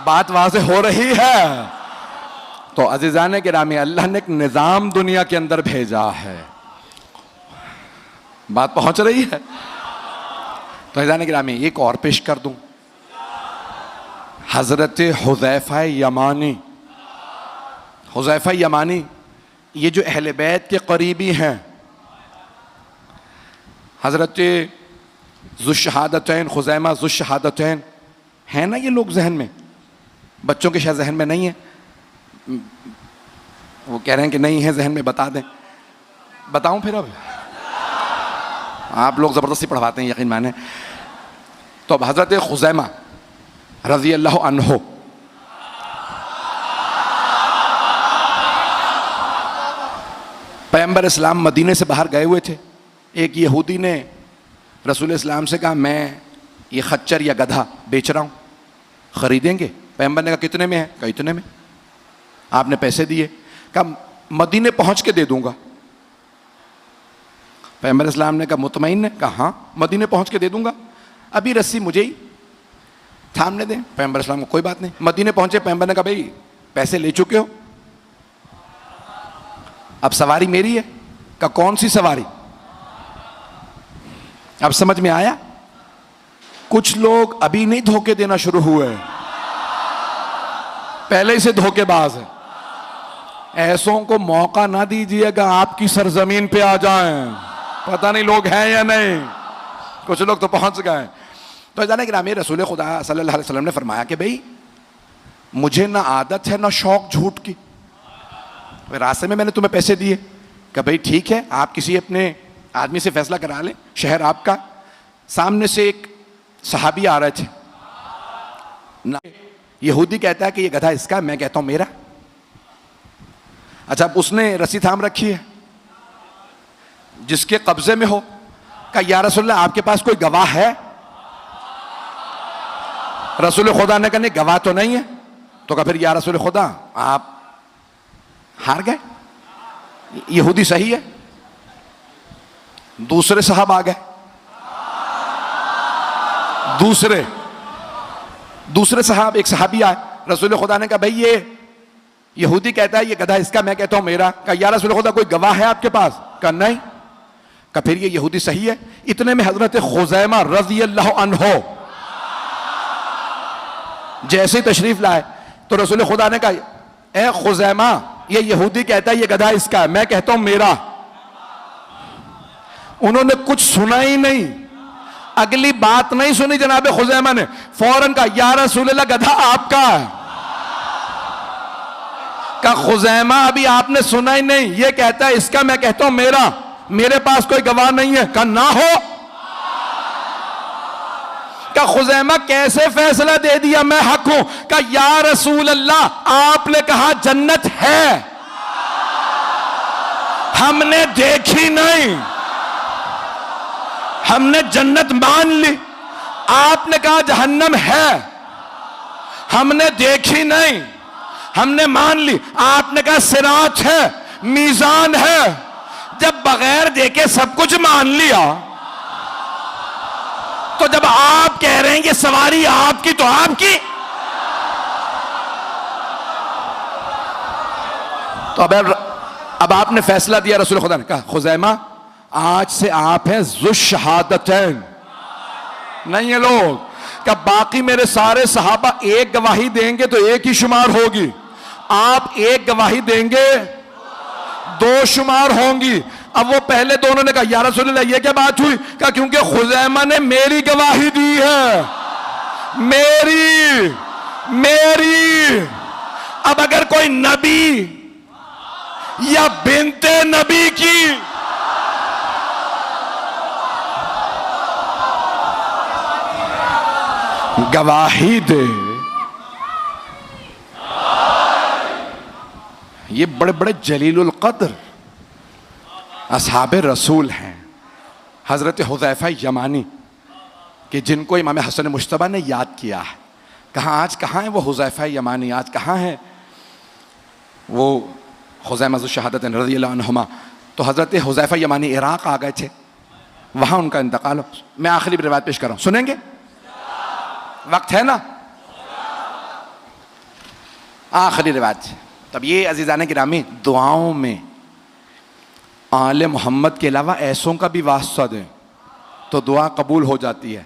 बात वहां से हो रही है। तो अज़ीज़ाने किरामी, अल्लाह ने एक निज़ाम दुनिया के अंदर भेजा है। बात पहुंच रही है। तो अज़ीज़ाने किरामी, एक और पेश कर दूं। हजरत हुज़ैफा यमानी, हुज़ैफा यमानी ये जो अहले बैत के करीबी हैं, हजरत ज़ुश्शहादतैन, खुज़ैमा ज़ुश्शहादतैन, है ना ये लोग जहन में? बच्चों के शायद जहन में नहीं है, वो कह रहे हैं कि नहीं है जहन में, बता दें। बताऊं फिर? अब आप लोग ज़बरदस्ती पढ़वाते हैं, यकीन माने। तो अब हजरत खुज़ैमा रज़ी अल्लाह अन्हो, पैगंबर इस्लाम मदीने से बाहर गए हुए थे। एक यहूदी ने रसूल इस्लाम से कहा मैं ये खच्चर या गधा बेच रहा हूँ, ख़रीदेंगे? पैगंबर ने कहा कितने में है? कहा इतने में। आपने पैसे दिए, कहा मदीने पहुँच के दे दूँगा। पैगंबर इस्लाम ने कहा मुतमईन है? कहा हाँ मदीने पहुँच के दे दूँगा, अभी रस्सी मुझे ही थामने दें। पैगंबर इस्लाम को कोई बात नहीं। मदीने पहुँचे, पैगंबर ने कहा भाई पैसे ले चुके हो, अब सवारी मेरी है। कहा कौन सी सवारी? अब समझ में आया? कुछ लोग अभी नहीं धोखे देना शुरू हुए, पहले से धोखेबाज है। ऐसों को मौका ना दीजिएगा आपकी सरजमीन पे आ जाएं। पता नहीं लोग हैं या नहीं, कुछ लोग तो पहुंच गए। तो जाने कि नाम रसूल खुदा सल्लल्लाहु अलैहि वसल्लम ने फरमाया कि भाई मुझे ना आदत है ना शौक झूठ की। रास्ते में मैंने तुम्हें पैसे दिए कि भाई ठीक है, आप किसी अपने आदमी से फैसला करा लें, शहर आपका। सामने से एक सहाबी आ रहे थे ना, यहूदी कहता है कि ये गधा इसका, मैं कहता हूं मेरा। अच्छा, अब उसने रस्सी थाम रखी है जिसके कब्जे में हो। कहा या रसूलल्लाह आपके पास कोई गवाह है? रसूल खुदा ने कहा नहीं गवाह तो नहीं है। तो कहा फिर या रसूल खुदा आप हार गए, यहूदी सही है। दूसरे साहब आ गए, दूसरे साहब, एक सहाबी आए। रसूल खुदा ने कहा भाई ये यहूदी कहता है ये गधा इसका, मैं कहता हूं मेरा। कहा या रसूल खुदा कोई गवाह है आपके पास? कहा नहीं। कहा फिर ये यहूदी सही है। इतने में हजरत खुजैमा रज़ी अल्लाह अन्हो जैसे तशरीफ लाए तो रसूल खुदा ने कहा ए खुजैमा ये यहूदी कहता है ये गधा इसका है, मैं कहता हूं मेरा। उन्होंने कुछ सुना ही नहीं, अगली बात नहीं सुनी जनाब खुजैमा ने, फौरन कहा या रसूलल्लाह गधा आपका है। कहा खुजैमा अभी आपने सुना ही नहीं, ये कहता है इसका, मैं कहता हूं मेरा, मेरे पास कोई गवाह नहीं है। कहा ना हो। कहा खुजैमा कैसे फैसला दे दिया मैं हक हूं? कहा या रसूल अल्लाह आपने कहा जन्नत है, हमने देखी नहीं, हमने जन्नत मान ली। आपने कहा जहन्नम है, हमने देखी नहीं, हमने मान ली। आपने कहा सिरात है, मीजान है। जब बगैर देखे सब कुछ मान लिया तो जब आप कह रहे हैं कि सवारी आपकी तो आपकी। तो अब आपने फैसला दिया। रसूल खुदा ने कहा खुजैमा आज से आप हैं ज़ुश शहादतैन। नहीं है लोग क्या बाकी मेरे सारे सहाबा एक गवाही देंगे तो एक ही शुमार होगी, आप एक गवाही देंगे दो शुमार होंगी। अब वो पहले दोनों ने कहा या रसूलल्लाह ये क्या बात हुई? कहा क्योंकि खुजैमा ने मेरी गवाही दी है, मेरी। अब अगर कोई नबी या बिनते नबी की गवाही दे, ये बड़े बड़े जलीलुल कद्र असहाबे रसूल हैं। हजरत हुज़ैफा यमानी कि जिनको इमाम हसन मुश्तबा ने याद किया है। कहाँ आज कहाँ है वो हुज़ैफा यमानी, आज कहाँ है वो खुज़ैमा ज़ु शहादत रज़ियल्लाहु अन्हुमा? तो हजरत हुज़ैफा यमानी इराक़ आ गए थे, वहाँ उनका इंतकाल हो। मैं आखिरी रिवायत पेश कर रहा हूँ, सुनेंगे? वक्त है ना? आखिरी रिवायत। तब ये अजीज़ान गिरामी दुआओं में आले मोहम्मद के अलावा ऐसों का भी वास्ता दें तो दुआ कबूल हो जाती है।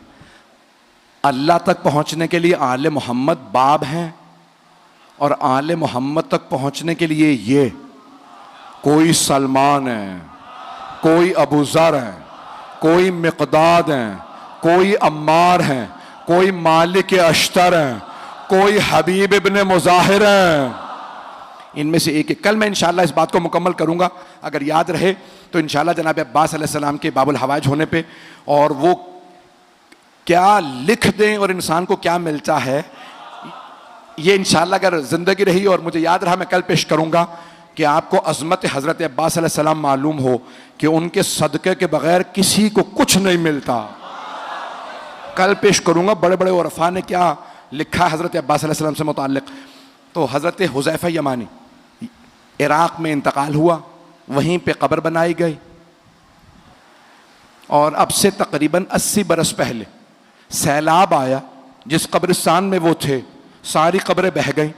अल्लाह तक पहुँचने के लिए आले मोहम्मद बाब हैं, और आले मोहम्मद तक पहुँचने के लिए ये कोई सलमान है, कोई अबू ज़र है, कोई मिक़दाद है, कोई अम्मार है, कोई मालिक अश्तर है, कोई हबीब इब्न मुज़ाहिर है। इनमें से एक कल मैं इंशाअल्लाह इस बात को मुकम्मल करूंगा, अगर याद रहे तो इंशाअल्लाह जनाब अब्बास अलैहिस्सलाम के बाबुल हवाइज होने पे, और वो क्या लिख दें और इंसान को क्या मिलता है, ये इंशाअल्लाह अगर ज़िंदगी रही और मुझे याद रहा मैं कल पेश करूंगा कि आपको अज़मत हज़रत अब्बास अलैहिस्सलाम मालूम हो कि उनके सदक़े के बगैर किसी को कुछ नहीं मिलता। कल पेश करूंगा बड़े बड़े उरफा ने क्या लिखा है हज़रत अब्बास अलैहिस्सलाम से मुताल्लिक़। तो हज़रत हुज़ैफा यमानी इराक़ में इंतकाल हुआ, वहीं पे कब्र बनाई गई, और अब से तकरीबन 80 बरस पहले सैलाब आया, जिस कब्रिस्तान में वो थे सारी कब्रें बह गई।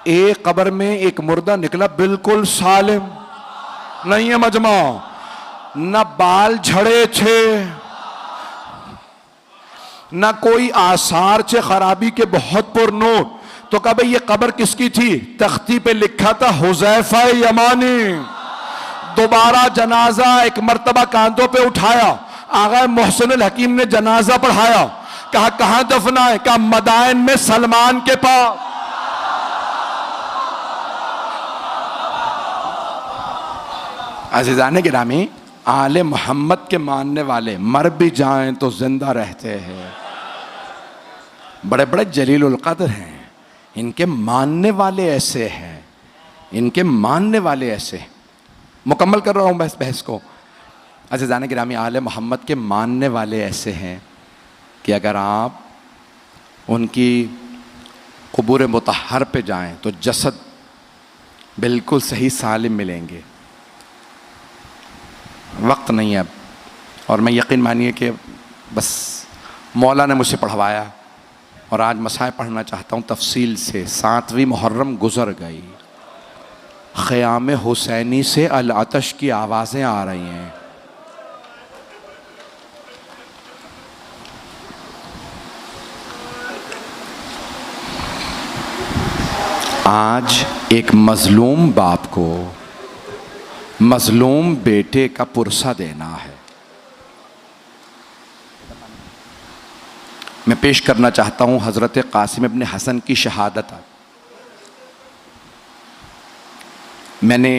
एक कब्र में एक मुर्दा निकला बिल्कुल सालिम, नहीं है मजमा, न बाल झड़े थे ना कोई आसार चे खराबी के बहुत पुरनोट। तो कहा भाई ये कब्र किसकी थी? तख्ती पे लिखा था हुज़ैफा यमानी। दोबारा जनाजा एक मर्तबा कांधों पे उठाया, आगा मोहसिन अल हकीम ने जनाजा पढ़ाया। कहा कहां दफना है? कहा मदाइन में सलमान के पास। अज़ीज़ान गिरामी, आले मोहम्मद के मानने वाले मर भी जाएं तो जिंदा रहते हैं। बड़े बड़े जलीलुल क़द्र हैं, इनके मानने वाले ऐसे हैं, इनके मानने वाले ऐसे। मुकम्मल कर रहा हूँ मैं इस बहस को। अज़ीज़ान गिरामी, आले मोहम्मद के मानने वाले ऐसे हैं कि अगर आप उनकी क़ुबूर मुतहर पे जाएं तो जसद बिल्कुल सही सालिम मिलेंगे। वक्त नहीं है अब, और मैं यकीन मानिए कि बस मौला ने मुझसे पढ़वाया और आज मसाए पढ़ना चाहता हूँ तफसील से। 7वीं मुहर्रम गुज़र गई, ख़याम हुसैनी से अल आतश की आवाज़ें आ रही हैं। आज एक मज़लूम बाप को मज़लूम बेटे का पुरसा देना है। मैं पेश करना चाहता हूँ हज़रत क़ासिम इब्न हसन की शहादत। मैंने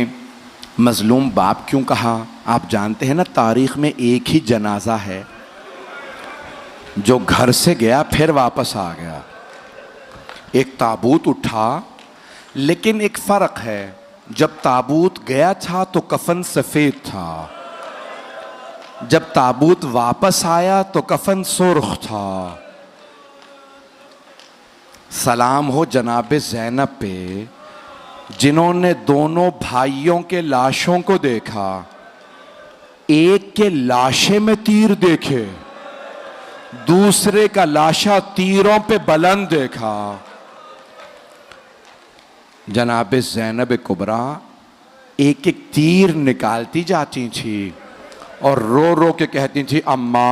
मज़लूम बाप क्यों कहा? आप जानते हैं ना, तारीख़ में एक ही जनाजा है जो घर से गया फिर वापस आ गया। एक ताबूत उठा, लेकिन एक फ़र्क है, जब ताबूत गया था तो कफन सफ़ेद था, जब ताबूत वापस आया तो कफन सुर्ख था। सलाम हो जनाब ज़ैनब पे, जिन्होंने दोनों भाइयों के लाशों को देखा, एक के लाशे में तीर देखे, दूसरे का लाशा तीरों पे बुलंद देखा। जनाब ज़ैनब कुबरा एक एक तीर निकालती जाती थी और रो रो के कहती थी, अम्मा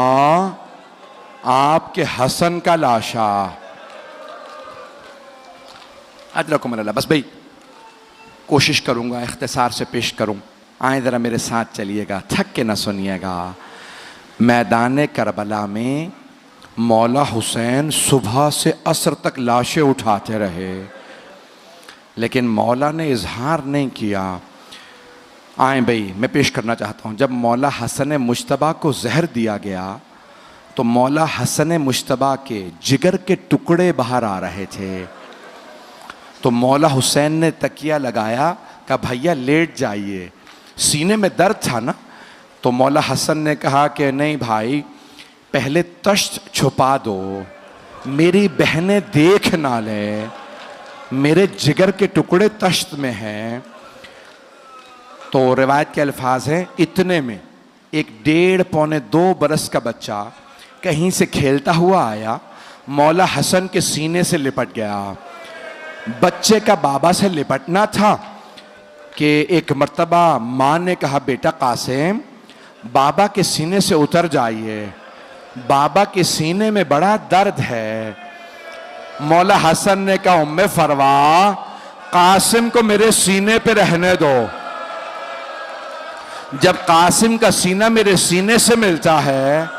आपके हसन का लाशा। अजरकुमुल्लाह। बस भाई कोशिश करूँगा इख्तिसार से पेश करूँ, आए ज़रा मेरे साथ चलिएगा, थक के ना सुनिएगा। मैदान करबला में मौला हुसैन सुबह से असर तक लाशें उठाते रहे, लेकिन मौला ने इजहार नहीं किया। आए भाई मैं पेश करना चाहता हूँ, जब मौला हसन मुश्तबा को जहर दिया गया तो मौला हसन मुश्तबा के जिगर के टुकड़े बाहर आ रहे थे। तो मौला हुसैन ने तकिया लगाया, कहा भैया लेट जाइए, सीने में दर्द था ना। तो मौला हसन ने कहा कि नहीं भाई, पहले तश्त छुपा दो, मेरी बहनें देख ना लें, मेरे जिगर के टुकड़े तश्त में हैं। तो रिवायत के अल्फाज हैं, इतने में एक 1.5-2 बरस का बच्चा कहीं से खेलता हुआ आया, मौला हसन के सीने से लिपट गया। बच्चे का बाबा से लिपटना था कि एक मर्तबा माँ ने कहा, बेटा कासिम बाबा के सीने से उतर जाइए, बाबा के सीने में बड़ा दर्द है। मौला हसन ने कहा, उम्मे फरवा कासिम को मेरे सीने पे रहने दो। जब कासिम का सीना मेरे सीने से मिलता है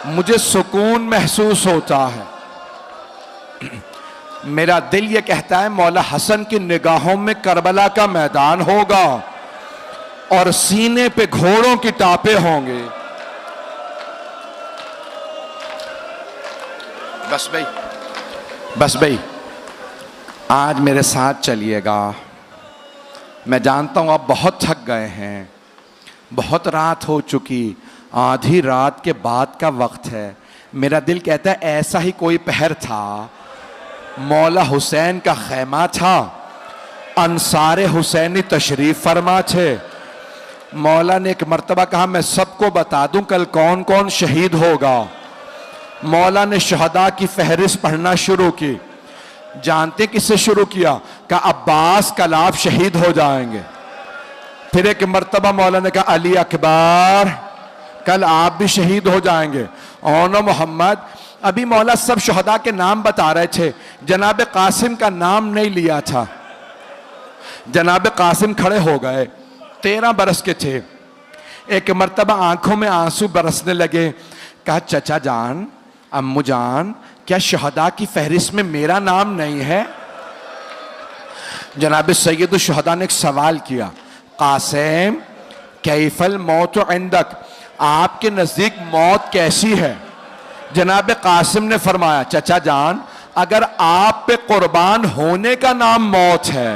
मुझे सुकून महसूस होता है। मेरा दिल ये कहता है मौला हसन की निगाहों में करबला का मैदान होगा और सीने पे घोड़ों की टापे होंगे। बस भाई आज मेरे साथ चलिएगा। मैं जानता हूं आप बहुत थक गए हैं, बहुत रात हो चुकी, आधी रात के बाद का वक्त है। मेरा दिल कहता है ऐसा ही कोई पहर था, मौला हुसैन का खैमा था, अंसारे हुसैनी तशरीफ फरमा थे। मौला ने एक मर्तबा कहा, मैं सबको बता दूं कल कौन कौन शहीद होगा। मौला ने शहदा की फहरिस्त पढ़ना शुरू की। जानते किससे शुरू किया? कहा अब्बास कल आप शहीद हो जाएंगे। फिर एक मर्तबा मौला ने कहा अली अकबर कल आप भी शहीद हो जाएंगे। ओनो मोहम्मद अभी मौला सब शहदा के नाम बता रहे थे, जनाब कासिम का नाम नहीं लिया था। जनाब कासिम खड़े हो गए, 13 बरस के थे। एक मर्तबा आंखों में आंसू बरसने लगे। कहा, चचा जान, अम्मू जान, क्या शहदा की फहरिस्त में मेरा नाम नहीं है? जनाब सैयद शहदा ने एक सवाल किया, कासिम कैफल मौत इंदक, आपके नजदीक मौत कैसी है? जनाब कासिम ने फरमाया, चचा जान, अगर आप पे कुर्बान होने का नाम मौत है,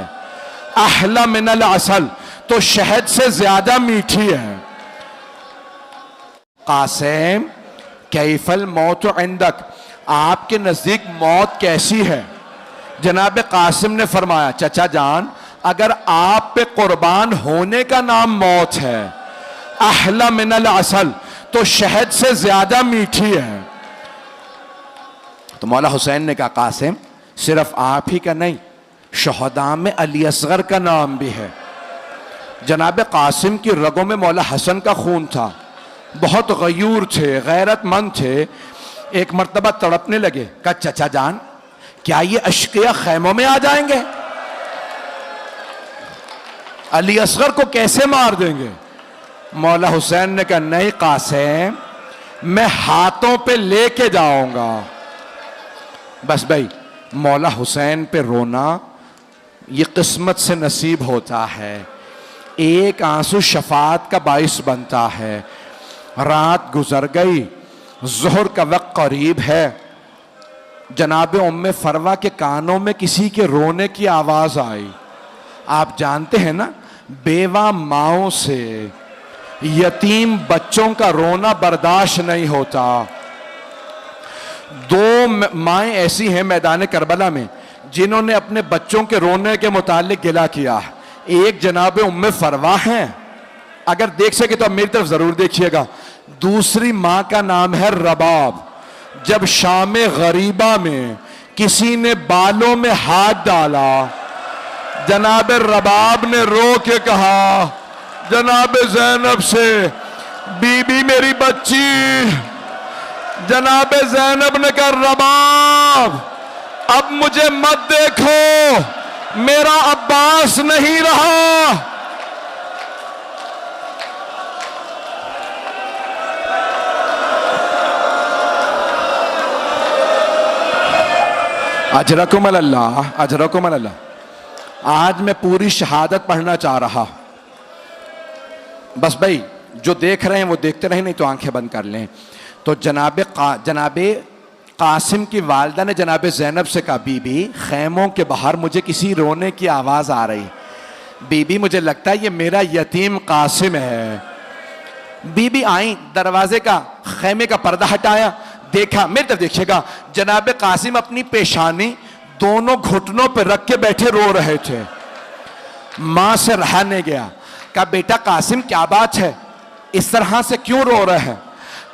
अहला मिनल असल, तो शहद से ज्यादा मीठी है। कासिम कैफल मौत इंदक, आपके नजदीक मौत कैसी है? जनाब कासिम ने फरमाया, चचा जान, अगर आप पे कुर्बान होने का नाम मौत है, अहला मिनल असल, तो शहद से ज्यादा मीठी है। तो मौला हुसैन ने कहा, कासिम सिर्फ आप ही का नहीं, शहदा में अली असगर का नाम भी है। जनाब कासिम की रगों में मौला हसन का खून था, बहुत गयूर थे, गैरतमंद थे। एक मर्तबा तड़पने लगे। कहा, चचा जान, क्या ये अश्किया खैमों में आ जाएंगे? अली असगर को कैसे मार देंगे? मौला हुसैन ने कहा, नहीं कासिम, मैं हाथों पे लेके जाऊंगा। बस भाई, मौला हुसैन पे रोना ये किस्मत से नसीब होता है। एक आंसू शफात का बाइस बनता है। रात गुजर गई, ज़ोहर का वक्त करीब है। जनाब उम्मे फरवा के कानों में किसी के रोने की आवाज आई। आप जानते हैं ना, बेवा माओं से यतीम बच्चों का रोना बर्दाश्त नहीं होता। 2 माएँ ऐसी हैं मैदान करबला में जिन्होंने अपने बच्चों के रोने के मुतालिक गिला किया। एक जनाब उम्मे फरवा हैं, अगर देख सके तो अब मेरी तरफ जरूर देखिएगा। दूसरी माँ का नाम है रबाब। जब शाम गरीबा में किसी ने बालों में हाथ डाला, जनाब रबाब ने रो के कहा जनाब ज़ैनब से, बीबी मेरी बच्ची। जनाब ज़ैनब ने कहा, रबाब अब मुझे मत देखो, मेरा अब्बास नहीं रहा। अजरकुम अल्लाह, अजरकुम अल्लाह। आज मैं पूरी शहादत पढ़ना चाह रहा। बस भाई, जो देख रहे हैं वो देखते रहे, नहीं तो आंखें बंद कर लें। तो जनाबे कासिम की वालदा ने जनाब ज़ैनब से कहा, बीबी खैमों के बाहर मुझे किसी रोने की आवाज़ आ रही। बीबी मुझे लगता है ये मेरा यतीम कासिम है। बीबी आई, दरवाजे का खैमे का पर्दा हटाया, देखा, मेरी तरफ देखिएगा, जनाब कासिम अपनी पेशानी दोनों घुटनों पर रख के बैठे रो रहे थे। मां से रहा नहीं गया। कहा, बेटा कासिम क्या बात है, इस तरह से क्यों रो रहे हैं?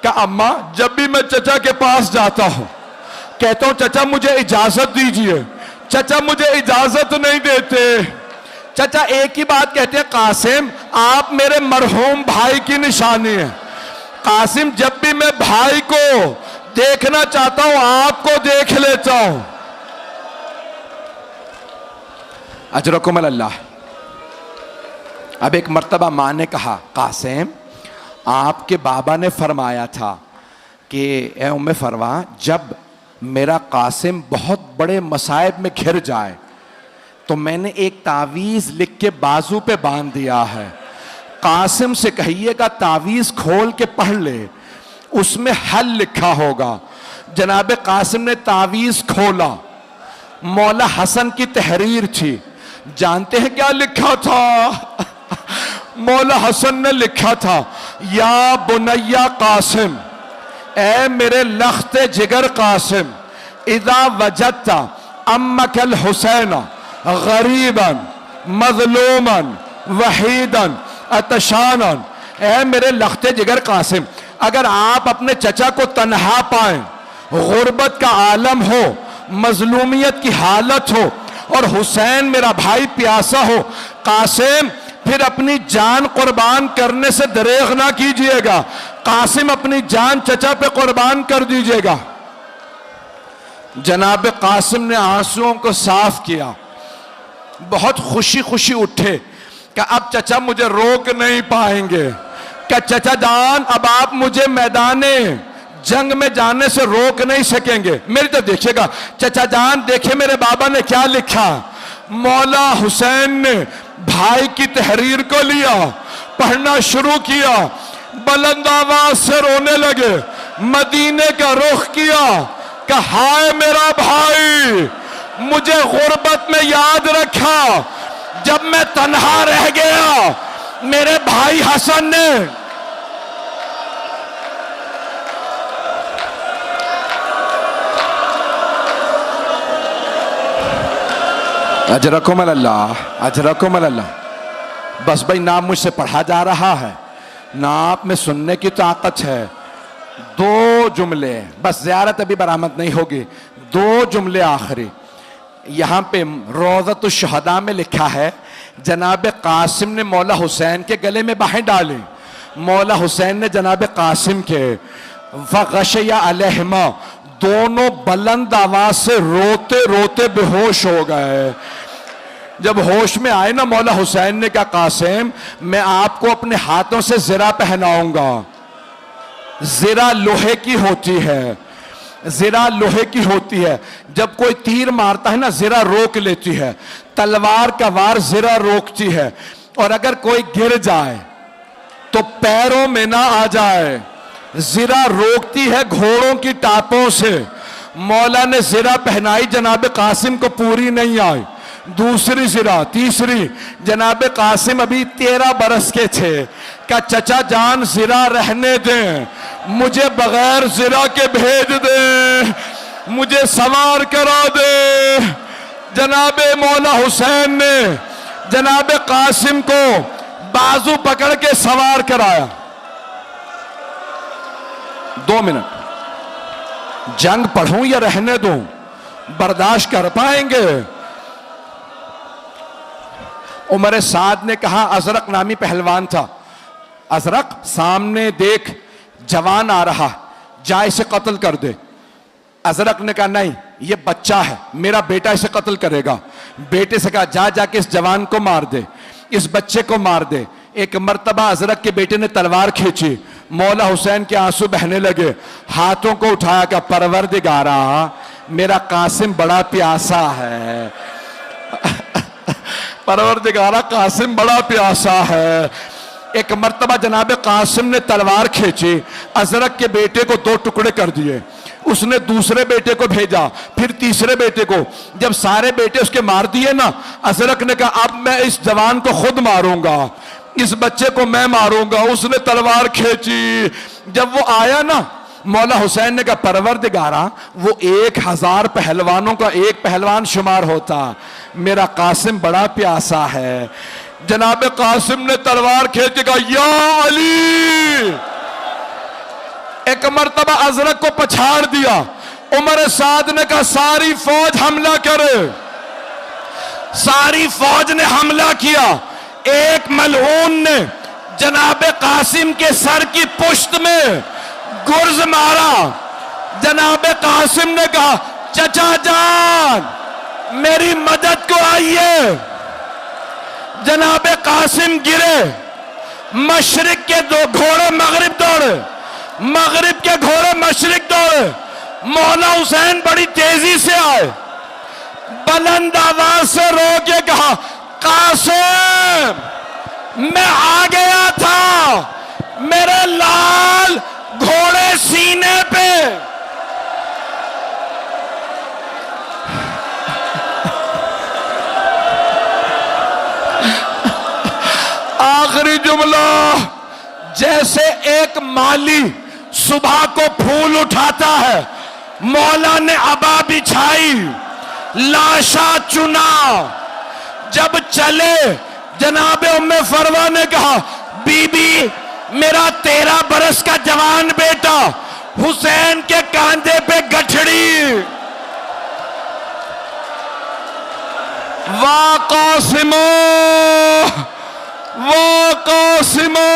कहा, अम्मा जब भी मैं चचा के पास जाता हूं, कहता हूं चचा मुझे इजाजत दीजिए, चचा मुझे इजाजत नहीं देते। चचा एक ही बात कहते हैं, कासिम आप मेरे मरहूम भाई की निशानी है। कासिम जब भी मैं भाई को देखना चाहता हूं, आपको देख लेता हूं। अजरकुम अल्लाह। अब एक मर्तबा मां ने कहा, कासिम आपके बाबा ने फरमाया था कि ए उम्मे फरवा, जब मेरा कासिम बहुत बड़े मसाइब में घिर जाए तो मैंने एक तावीज़ लिख के बाजू पे बांध दिया है। कासिम से कहिएगा तावीज़ खोल के पढ़ ले, उसमें हल लिखा होगा। जनाब कासिम ने तावीज़ खोला, मौला हसन की तहरीर थी। जानते हैं क्या लिखा था? मौला हसन ने लिखा था, या बुनैया कासिम, ए मेरे लख्ते जिगर कासिम, इदा वजदता अम्मकल हुसैन गरीबन मजलूमन वहीदन अतशानन, ए मेरे लख्ते जिगर कासिम, अगर आप अपने चचा को तन्हा पाएं, गुर्बत का आलम हो, मजलूमियत की हालत हो, और हुसैन मेरा भाई प्यासा हो, कासिम फिर अपनी जान कुर्बान करने से दरेग ना कीजिएगा। कासिम अपनी जान चचा पे कुर्बान कर दीजिएगा। जनाब कासिम ने आंसुओं को साफ किया, बहुत खुशी खुशी उठे कि अब चचा मुझे रोक नहीं पाएंगे, क्या चचा जान अब आप मुझे मैदाने जंग में जाने से रोक नहीं सकेंगे। मेरी तो देखिएगा चचा जान, देखे मेरे बाबा ने क्या लिखा। मौला हुसैन ने भाई की तहरीर को लिया, पढ़ना शुरू किया, बुलंद आवाज से रोने लगे, मदीने का रुख किया कि हाय मेरा भाई, मुझे गुर्बत में याद रखा जब मैं तन्हा रह गया। मेरे भाई हसन ने अजरकुम अल्लाह, अजरकुम अल्लाह। बस भाई ना मुझसे पढ़ा जा रहा है ना आप में सुनने की ताकत है। दो जुमले बस, ज़ियारत अभी बरामद नहीं होगी। दो जुमले आखिरी। यहाँ पे रोज़तुश शुहदा में लिखा है जनाब कासिम ने मौला हुसैन के गले में बाहें डाली, मौला हुसैन ने जनाब कासिम के वग़शया अलैहिमा, दोनों बुलंद आवाज से रोते रोते बेहोश हो गए। जब होश में आए ना मौला हुसैन ने कहा कासिम मैं आपको अपने हाथों से ज़रा पहनाऊंगा। ज़रा लोहे की होती है, ज़रा लोहे की होती है। जब कोई तीर मारता है ना ज़रा रोक लेती है, तलवार का वार ज़रा रोकती है, और अगर कोई गिर जाए तो पैरों में ना आ जाए। ज़रा रोकती है घोड़ों की टापों से। मौला ने ज़रा पहनाई, जनाब कासिम को पूरी नहीं आई। दूसरी ज़रा, तीसरी, जनाब कासिम अभी 13 बरस के थे। का चचा जान ज़रा रहने दें, मुझे बगैर ज़रा के भेज दे, मुझे सवार करा दे। जनाब मौला हुसैन ने जनाब कासिम को बाजू पकड़ के सवार कराया। 2 मिनट, जंग पढ़ूं या रहने दूं, बर्दाश्त कर पाएंगे? उमर साद ने कहा, अजरक नामी पहलवान था, अजरक सामने देख जवान आ रहा, जा इसे कत्ल कर दे। अजरक ने कहा नहीं ये बच्चा है, मेरा बेटा इसे कत्ल करेगा। बेटे से कहा जा जाके इस जवान को मार दे, इस बच्चे को मार दे। एक मर्तबा अजरक के बेटे ने तलवार खींची, मौला हुसैन के आंसू बहने लगे, हाथों को उठाया का परवरदिगारा मेरा कासिम बड़ा प्यासा है, परवरदिगारा कासिम बड़ा प्यासा है। एक मर्तबा जनाब कासिम ने तलवार खींची, अजरक के बेटे को 2 टुकड़े कर दिए। उसने दूसरे बेटे को भेजा, फिर तीसरे बेटे को। जब सारे बेटे उसके मार दिए ना, अजरक ने कहा अब मैं इस जवान को खुद मारूंगा, इस बच्चे को मैं मारूंगा। उसने तलवार खींची, जब वो आया ना मौला हुसैन ने कहा परवरदिगारा वो 1000 पहलवानों का एक पहलवान शुमार होता, मेरा कासिम बड़ा प्यासा है। जनाब कासिम ने तलवार खींच के कहा या अली। एक मर्तबा अजरक को पछाड़ दिया। उमर साद ने कहा सारी फौज हमला करे। सारी फौज ने हमला किया। एक मलऊन ने जनाब कासिम के सर की पुश्त में गुर्ज मारा। जनाब कासिम ने कहा चचा जान मेरी मदद को आइए। जनाब कासिम गिरे, मशरिक के 2 घोड़े मगरिब दौड़े, मगरिब के घोड़े मशरिक दौड़े। मौला हुसैन बड़ी तेजी से आए, बुलंद आवाज से रो के कहा कासिम मैं आ गया था, मेरे लाल घोड़े सीने पे। आखिरी जुमला, जैसे एक माली सुबह को फूल उठाता है, मौला ने अबा बिछाई, लाशा चुना। जब चले जनाब उम्मे फरवा ने कहा बीबी मेरा 13 बरस का जवान बेटा हुसैन के कांधे पे गठड़ी। वाह कासिमो, वाह कासिमो।